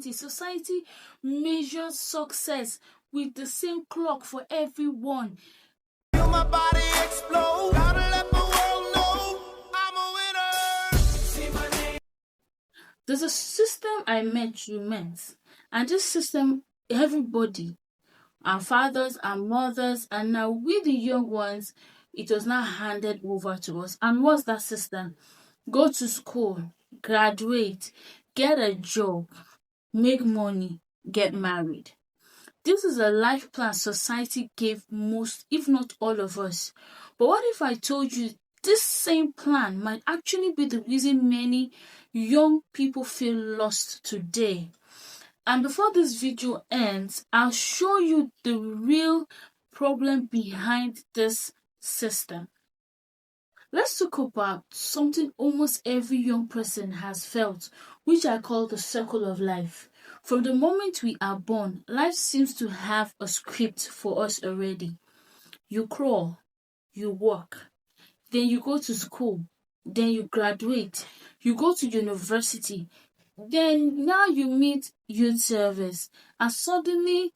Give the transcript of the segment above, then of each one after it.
Society measures success with the same clock for everyone. Feel my body explode. Gotta let the world know I'm a winner. See my name. There's a system I met you meant, and this system, everybody, our fathers, our mothers, and now we the young ones, it was now handed over to us. And what's that system? Go to school, graduate, get a job, make money, get married. This is a life plan society gave most, if not all of us. But what if I told you this same plan might actually be the reason many young people feel lost today? And before this video ends, I'll show you the real problem behind this system. Let's talk about something almost every young person has felt, which I call the circle of life. From the moment we are born, life seems to have a script for us already. You crawl, you walk, then you go to school, then you graduate, you go to university, then now you meet youth service, and suddenly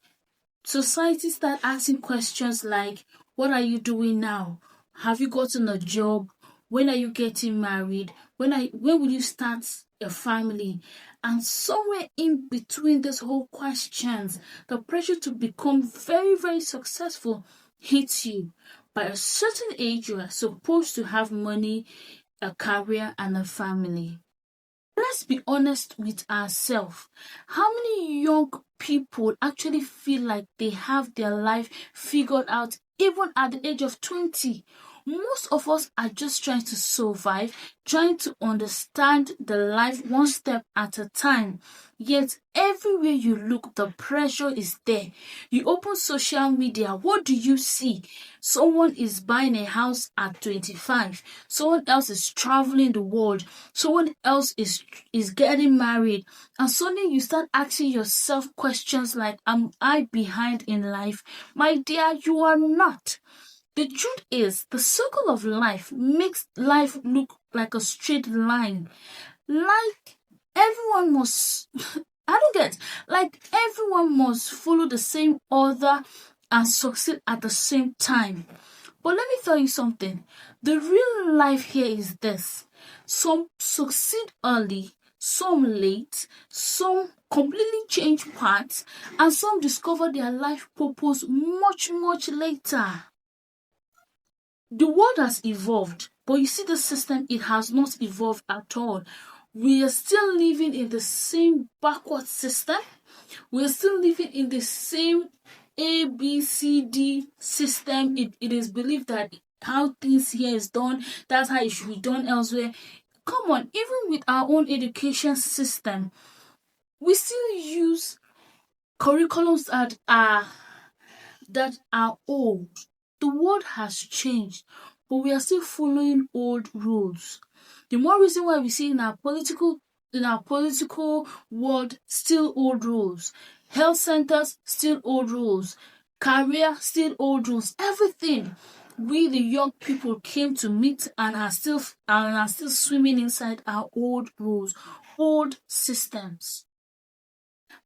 society start asking questions like, what are you doing now? Have you gotten a job? When are you getting married? When will you start a family? And somewhere in between these whole questions, the pressure to become very, very successful hits you. By a certain age, you are supposed to have money, a career, and a family. Let's be honest with ourselves. How many young people actually feel like they have their life figured out even at the age of 20? Most of us are just trying to survive, trying to understand the life one step at a time. Yet everywhere you look, the pressure is there. You open social media, what do you see? Someone is buying a house at 25. Someone else is traveling the world. Someone else is getting married. And suddenly you start asking yourself questions like, am I behind in life? My dear, you are not. The truth is, the circle of life makes life look like a straight line. Like everyone must, I don't get, like everyone must follow the same order and succeed at the same time. But let me tell you something. The real life here is this. Some succeed early, some late, some completely change paths, and some discover their life purpose much, much later. The world has evolved, but you see the system, it has not evolved at all. We are still living in the same backward system. We are still living in the same ABCD system. It is believed that how things here is done, that's how it should be done elsewhere. Come on, even with our own education system, we still use curriculums that are old. The world has changed, but we are still following old rules. The more reason why we see in our political world still old rules. Health centers still old rules. Career still old rules. Everything. We the young people came to meet and are still swimming inside our old rules, old systems.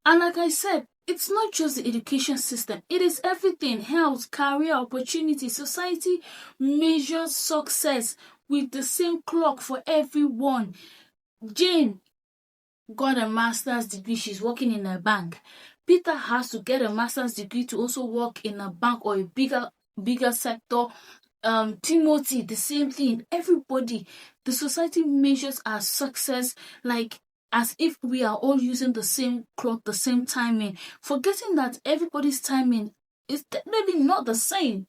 And like I said, it's not just the education system, it is everything. Health, career, opportunity. Society measures success with the same clock for everyone. Jane got a master's degree, she's working in a bank. Peter has to get a master's degree to also work in a bank or a bigger sector. Timothy, the same thing. Everybody, the society measures our success like as if we are all using the same clock, the same timing, forgetting that everybody's timing is definitely not the same.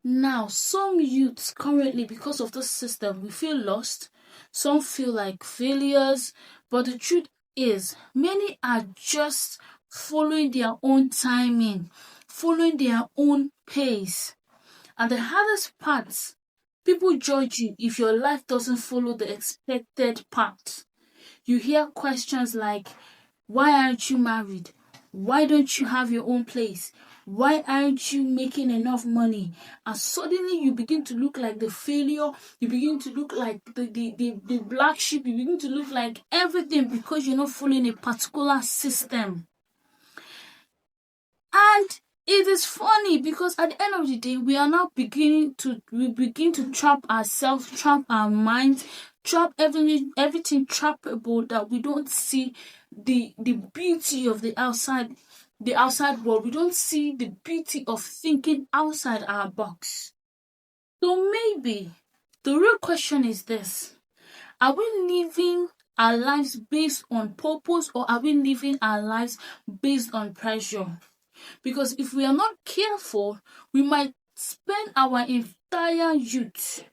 Now, some youths currently, because of this system, we feel lost. Some feel like failures. But the truth is, many are just following their own timing, following their own pace. And the hardest part, people judge you if your life doesn't follow the expected path. You hear questions like, why aren't you married? Why don't you have your own place? Why aren't you making enough money? And suddenly you begin to look like the failure, you begin to look like the black sheep, you begin to look like everything because you're not following a particular system. And it is funny because at the end of the day, we are now begin to trap ourselves, trap our minds, trap everything trappable, that we don't see the beauty of the outside world. We don't see the beauty of thinking outside our box. So maybe the real question is this: are we living our lives based on purpose, or are we living our lives based on pressure? Because if we are not careful, we might spend our entire youth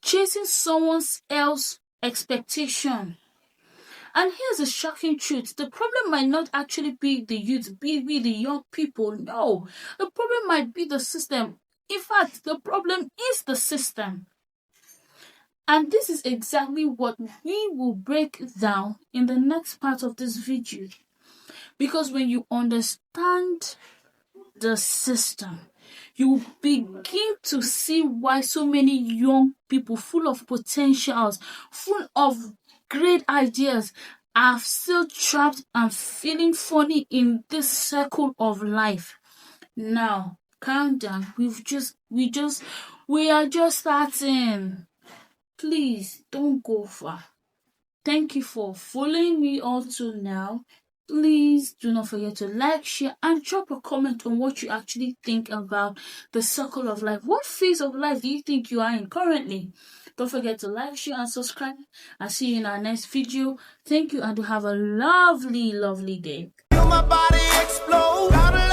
chasing someone else's expectation. And here's the shocking truth: the problem might not actually be the youth, be the young people. No, the problem might be the system. In fact, the problem is the system. And this is exactly what we will break down in the next part of this video. Because when you understand the system, you begin to see why so many young people full of potentials, full of great ideas, are still trapped and feeling funny in this circle of life. Now, calm down. We are just starting. Please don't go far. Thank you for following me all to now. Please do not forget to like, share, and drop a comment on what you actually think about the circle of life. What phase of life do you think you are in currently? Don't forget to like, share, and subscribe. I'll see you in our next video. Thank you, and do have a lovely, lovely day. Feel my body explode.